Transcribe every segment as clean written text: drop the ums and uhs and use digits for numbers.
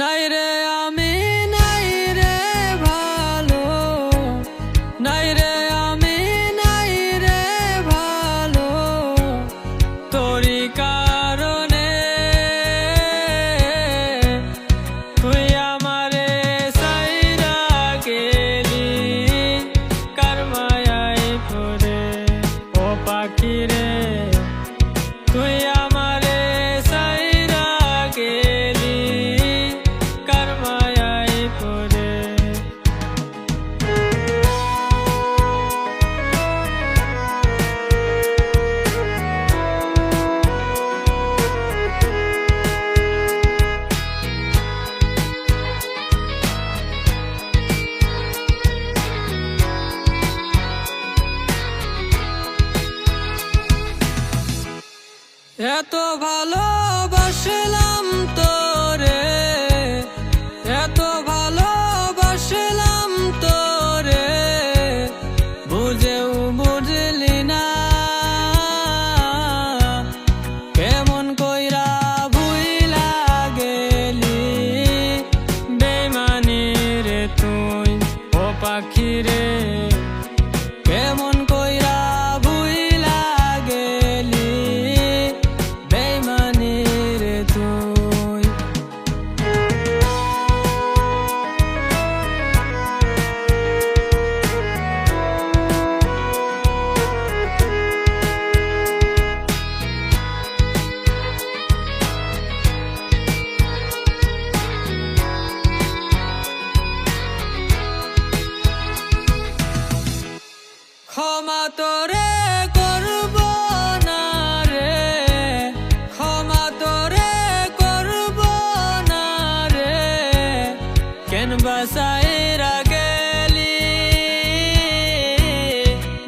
নাই রে আমি নাই রে ভালো, নাই রে আমি নাই রে ভালো, তোরি কারণে তুই আমারে সাইরা গেলি কার মায়ায় পড়ে। ও পাখি রে তুই আমারে সাইরা গেলি কার মায়ায় পড়ে। এত ভালোবাসলাম তোরে, এত ভালোবাসলাম তোরে, বুঝেও বুঝলি না কেমন কইরা ভুইলা গেলি বেইমানি রে তুই। ও পাখি রে কেমন কইরা ভুইলা গেলি বেইমানি রে তুই। ক্ষমা তোরে করব না রে, ক্ষমা তোরে করব না রে, কেন বাসাইরা গেলি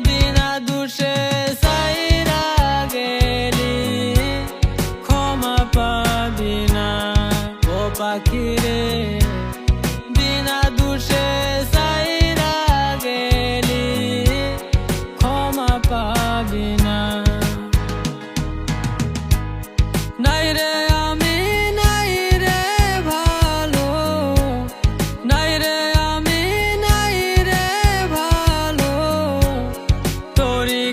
বিনা দোষে সাইরা গেলি, ক্ষমা পাবি না। ও পাখি রে বিনা দোষে সাইরা গেলি ক্ষমা পাবি না। নাই রে আমি নাই রে ভালো, নাই রে আমি নাই রে ভালো, তোরি